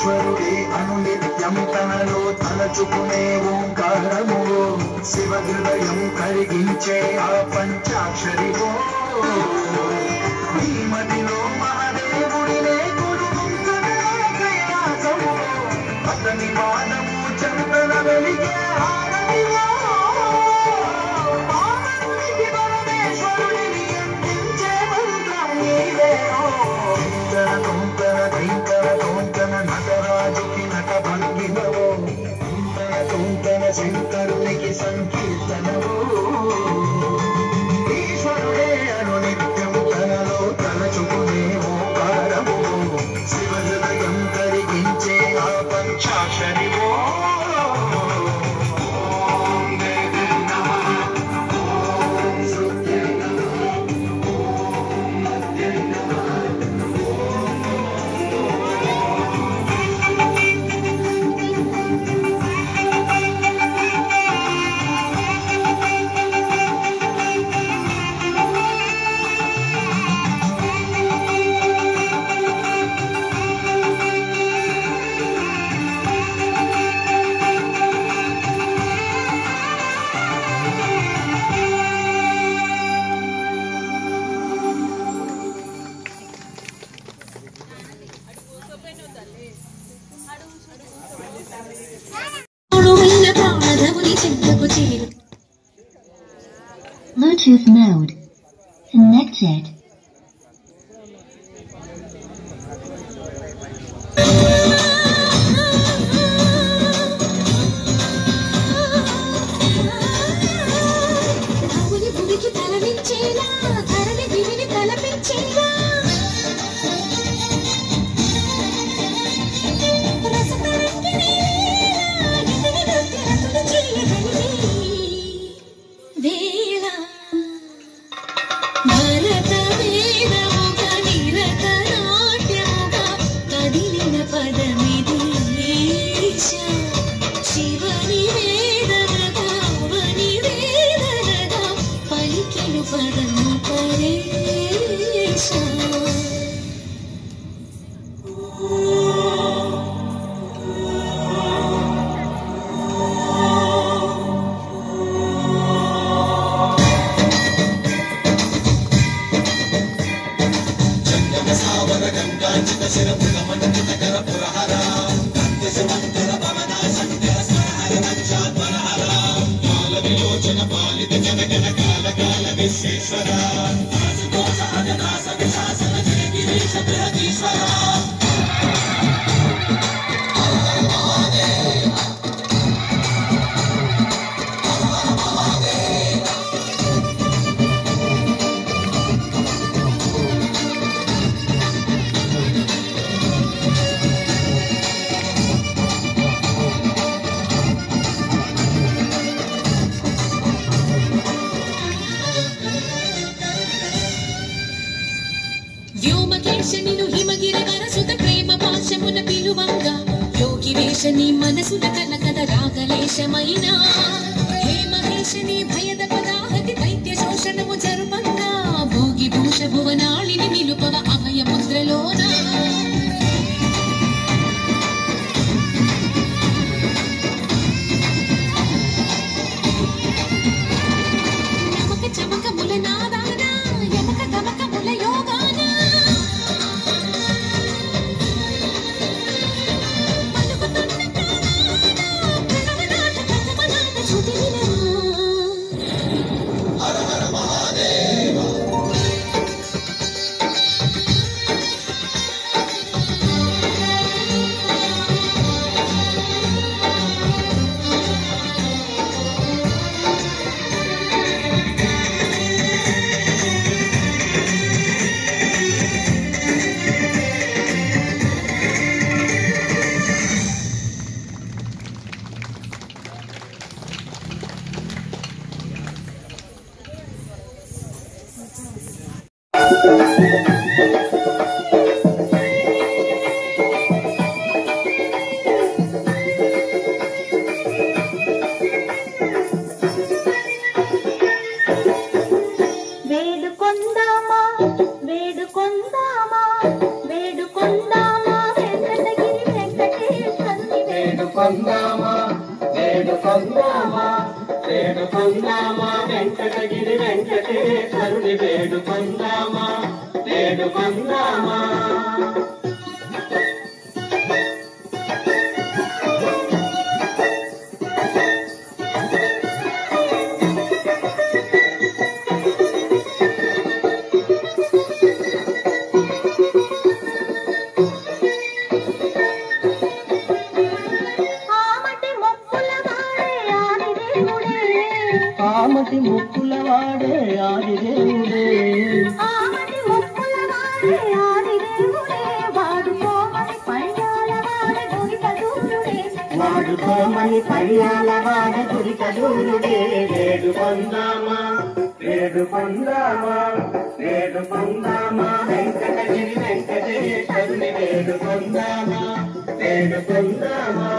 ఈశ్వరుడే అనునిత్యం తనలో తలచుకునే ఓంకారము శివ హృదయం కరిగించే ఆ పంచాక్షరివో ఈ మదిలో మహాదేవుడినే కొలుకుంటున్న కైలాసము అతని వాదము చందన వెలిగే హారతిలో పార్వతికి పరమేశ్వరుడిని అందించే మంత్రం నీవేనో తోంతన నటరాజుకి నట భంగిమవో తోంతన శంకరునికి సంకీర్తనవో ఈశ్వరుడే అనునిత్యం తనలో తలచుకునే ఓంకారము శివ హృదయం కరిగించే ఆ పంచాక్షరివో Bluetooth mode connected. నీ మనసున కలకద రాగలేశమైనా హే మహేశని భయద పదాహతి దైత్య శోషణము జరుపంగా భోగి భూష భువనాళిని నిలుపవ అభయ ముద్రలోన నమక చమక ముల నాదాన యమక తమక ముల యోగాన హర హర మహాదేవ వేడుకొందామా వేడుకొందామా వేడుకొందామా వెంకటగిరి వెంకటేశ్వరుని వేడుకొందామా వేడుకొందామా ఆమటి మొక్కుల వాడే ఆదిదేవుడే ఆమటి మొక్కుల వాడే ఆదిదేవుడే వాడుకోమని పయ్యాల వాడ గురికదూరుడే వాడుకోమని పయ్యాల వాడ గురికదూరుడే వేడుకొందామా వేడుకొందామా వేడుకొందామా వెంకటగిరి వెంకటేశ్వరుని వేడుకొందామా వేడుకొందామా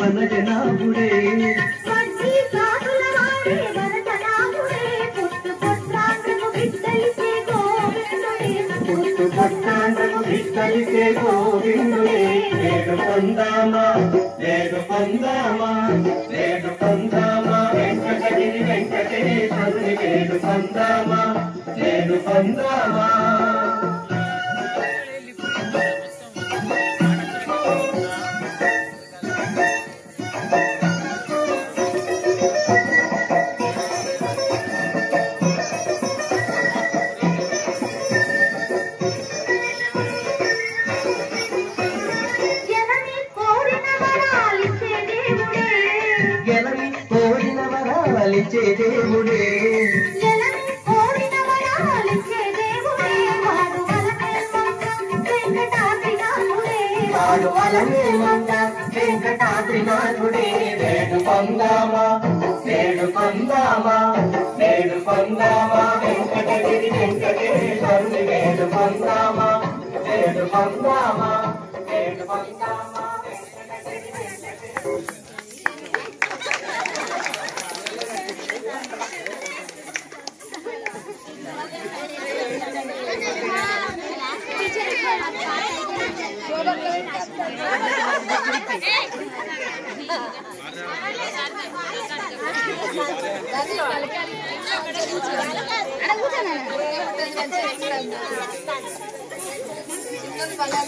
వనజనాభుడే పుట్టు పట్టాండము విస్తలిసే గోవిందుడే వేడుకొందామా వేడుకొందామా వేడుకొందామా వెంకటగిరి వెంకటేశ్వరుని వేడుకొందామా వేడుకొందామా వరాలిచ్చే దేవుడే వాడు అలనే మంద వెంకటాద్రినాథుడే వేడుకొందామా వేడుకొందామా వేడుకొందామా వెంకటగిరి వెంకటేశ్వరుని వేడుకొందామా వేడుకొందామా వేడుకొందామా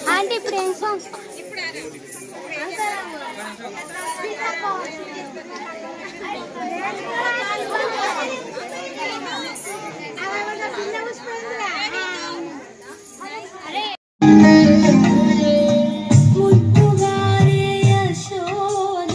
ఆంటీ ఇప్పుడు ఏం సాంగ్ ముద్దుగారే యశోద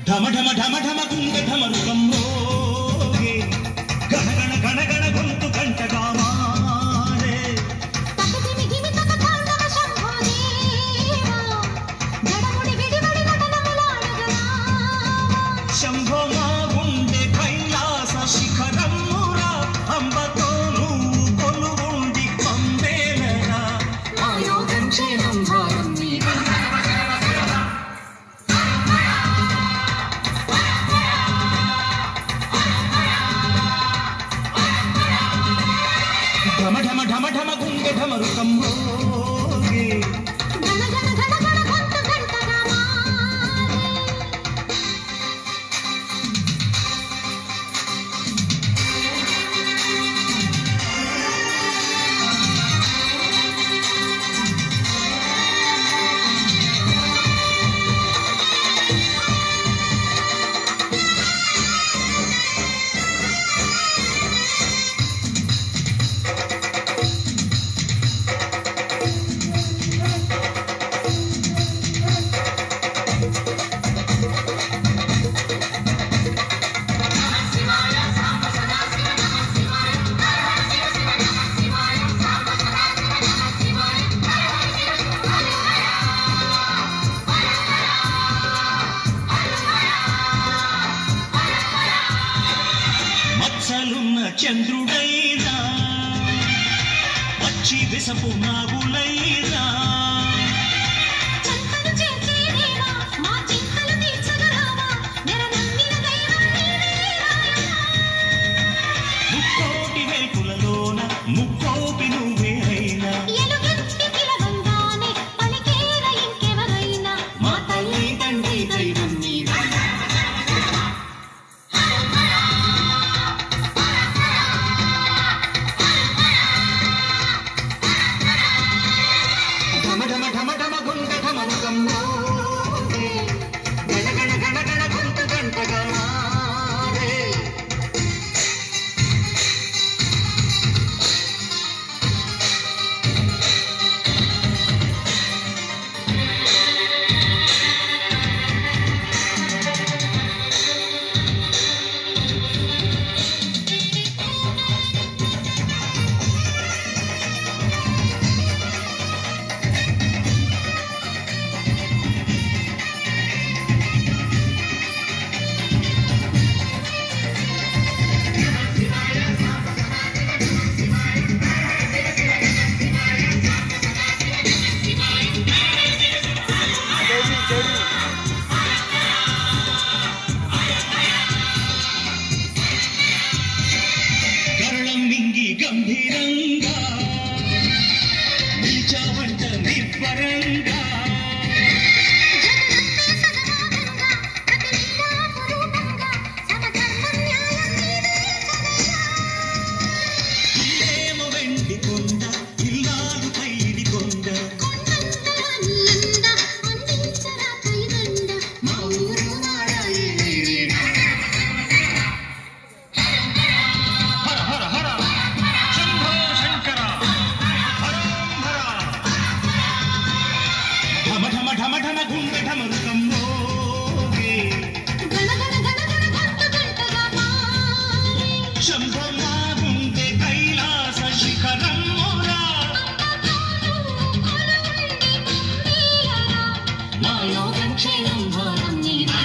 ఢమ ఢమ ఢమ ఢమ గుండె ఢమరుకం మోగే గణ గణ గణ గణ గొంతు గంటగా మారే శంభో మా గుండె కైలాస శిఖరమురా అంబతో నువ్వు కొలువుండి పందేలరా ఆయోగం క్షేమం భారం నీవే ఢమ ఢమ ఢమ ఢమ గుండె ఢమరుకం మోగే గణ గణ గణ గణ గొంతు గంటగా మారే మచ్చలున్న చంద్రుడైనా వచ్చి విసపు నాగులైనా చంతను చేసే దేవా మా చింతలు తీర్చగరావా నెరనమ్మిన దైవం నీవే రాయనా ముక్కోటి వేల్పులలోన ముక్కోపి నువ్వే అయినా ఎలుగెత్తి పిలవంగానే పలికేర ఇంకెవరైనా మా తల్లి తండ్రి దైవం నీవే శంభో మా గుండె కైలాస శిఖరమ్మురా మా యోగం క్షేమం ఘోరం నీవే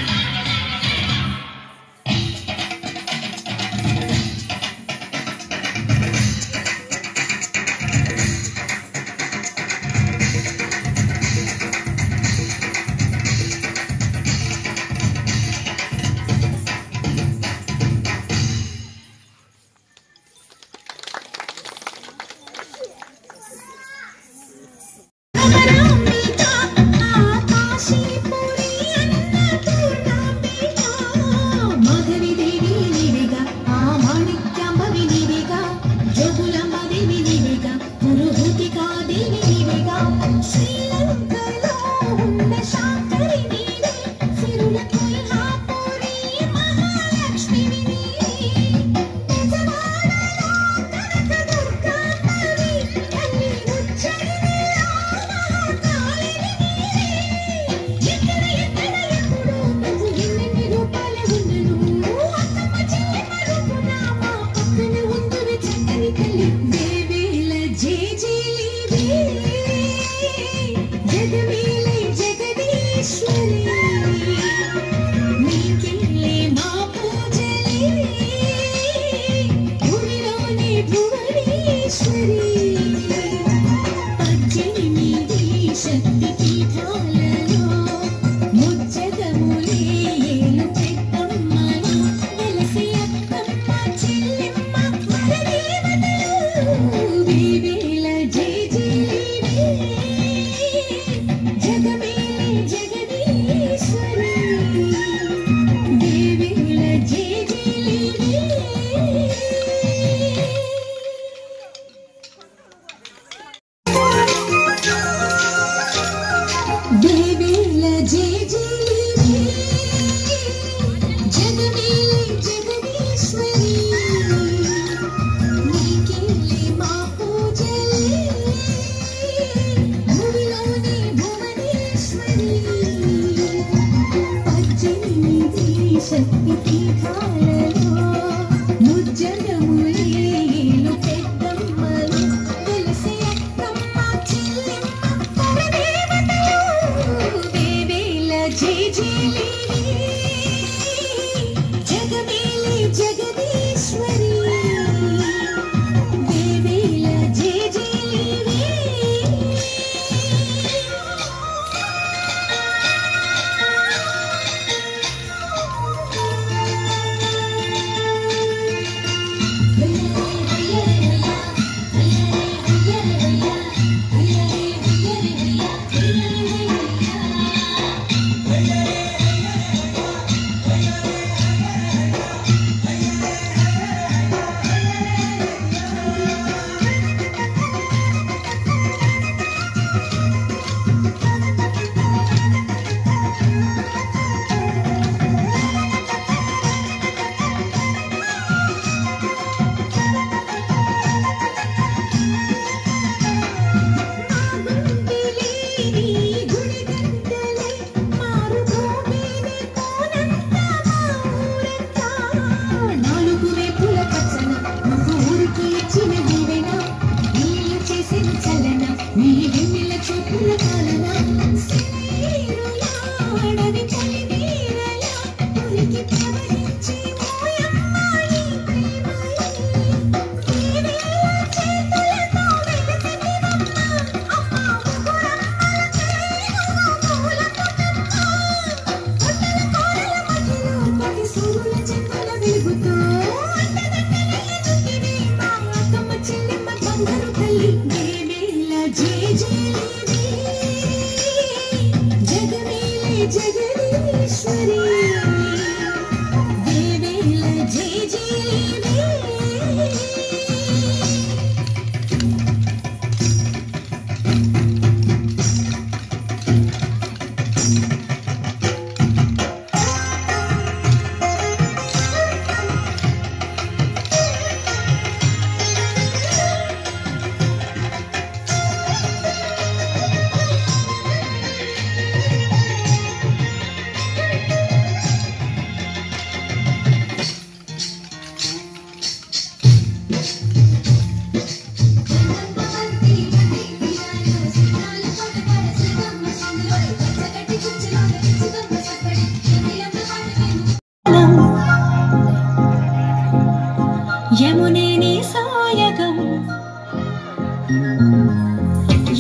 యమునే నీ సాయగం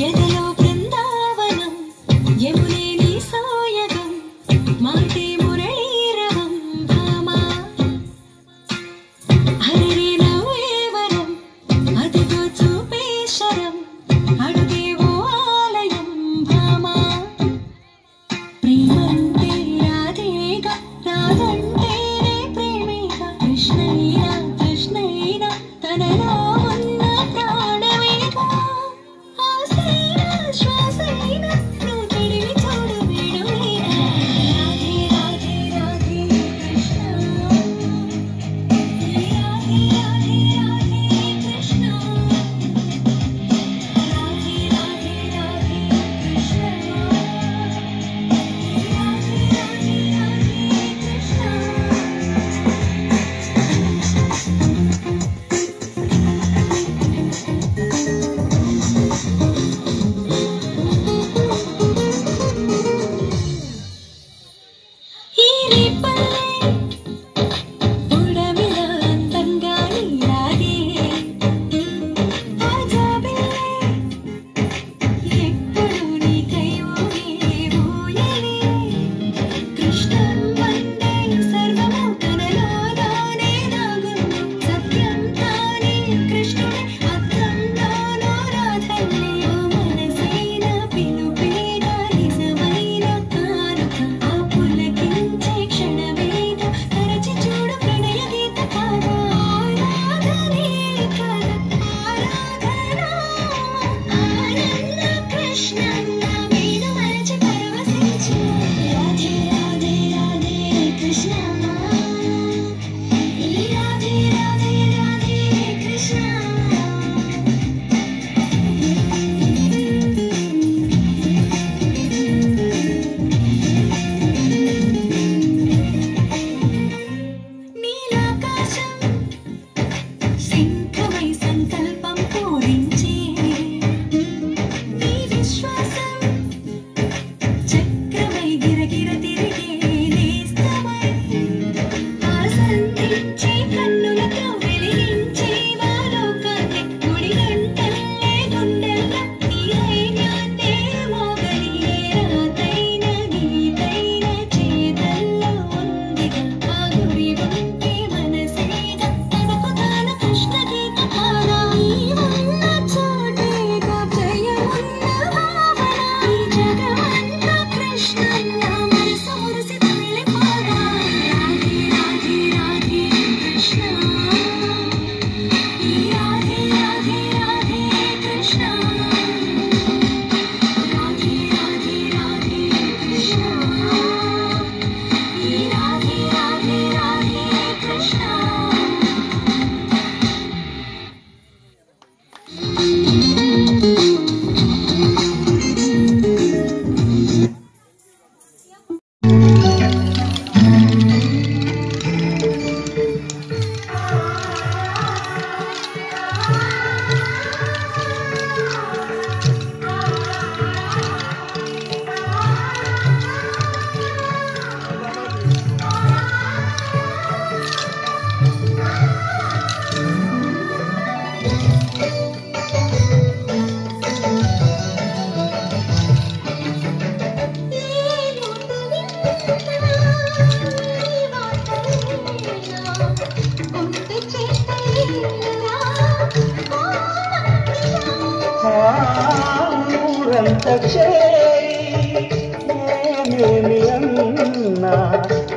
ఎదలో బృందావనం యమునే నీ సాయగం మాటే మురళీరవం భామా హరిరే నవ్వేవరం అదిగో చూపేశరం అడుగేవో ఆలయం భామా ప్రేమంటే రాధేగా రాధంటేనే ప్రేమేగా కృష్ణయ్యా కృష్ణయ్యా తనలో ఉన్న ప్రాణమేగా ఆసైనా శ్వాసైనా నువ్వు తడివి చూడు వేణువేగా రాధే రాధే రాధే కృష్ణ రాధే రాధే రాధే కృష్ణ రాధే రాధే రాధే కృష్ణ ఊరంత చేమి అన్నా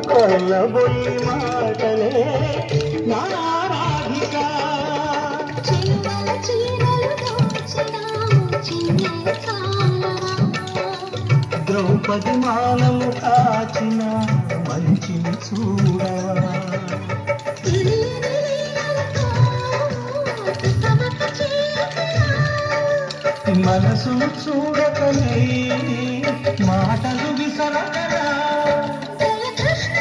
కొల్లబొల్లి మాటలే నా రాధిక ద్రౌపది మానము కాచిన మంచిని చూడవా మనసును చూడకనే మాటలు విసరకరా కృష్ణ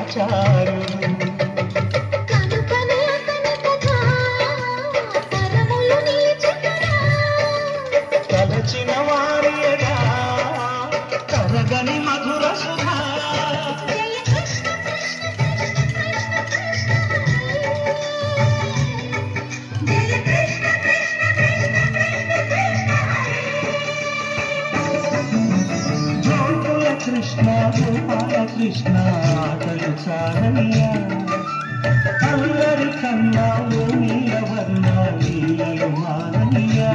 ఆచార్యుడు కనుకనే అతని కథ తరములు నిలిచెనురా. తలచిన వారియగా తరగని మధుర సుధా జయ కృష్ణ కృష్ణ కృష్ణ కృష్ణ కృష్ణ జయ కృష్ణ కృష్ణ కృష్ణ కృష్ణ జ్యోతుల కృష్ణ గోపాల కృష్ణ ఆటలు చాలయ్యా అల్లరి కన్నా ఓ నీలవర్ణ నీలలు మారయ్యా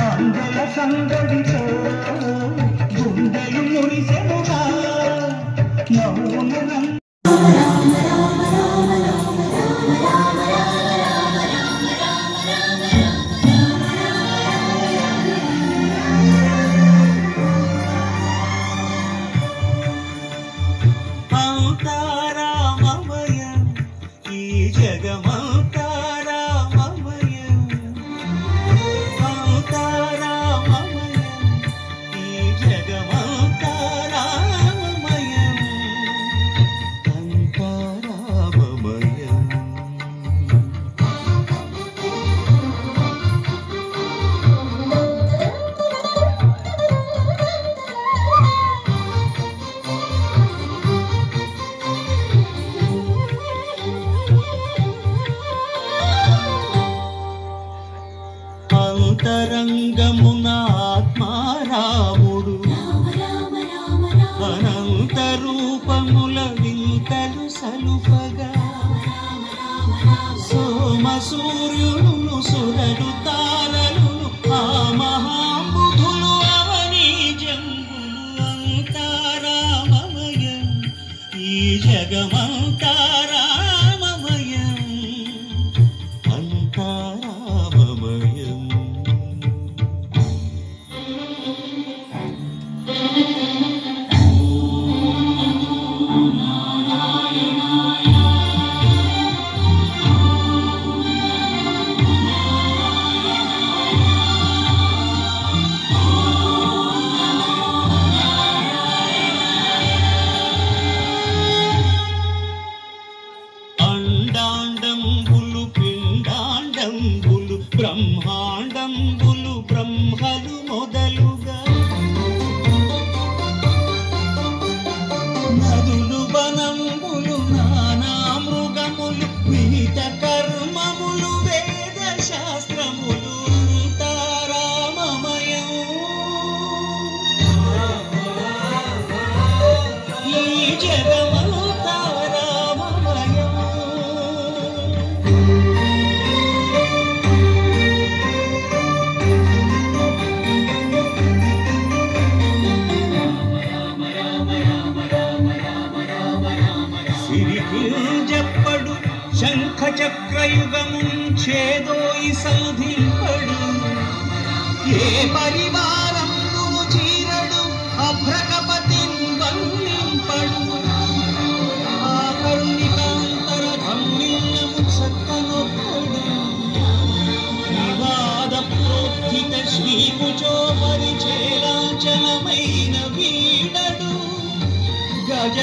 అందల సందడితో గుండెలు మురిసెనుగా నవ్వును అంతారామమయం ఈ జగమంతారామమయం అంతారామమయం ఈ జగమంతారామమయం అంతారామమయం అంతరంగమున ఆత్మారాముడు అనంత రూపముల వింతలు సలుపగా సోమ సూర్యుడును సురడు తారలును ఆ మహాంబుధులు అవనీ జంబులు అంతారామమయం ఈ జగమంతారామమయం అంతారామమయం అండాండంబులు పిండాండంబులు బ్రహ్మాండంబులు బ్రహ్మలు మొదలుగా నదులు వనంబులు నానా మృగములు విహిత కర్మములు వేద శాస్త్రములు అంతారామమయం ఈ జగమంతారామమయం సిరికింజప్పడు శంఖ చక్రయుగముంచేదోయి సంధింపడు ఏ పరివారంబును చీరడు అభ్రకపతిన్ వర్ణింపడు ఆ కరుణికాంతర ధమ్మిల్లము చక్కనొక్కడు వివాద ప్రోత్థిత శ్రీకుచో పరిచేలాంచలమైన వీడడు గజ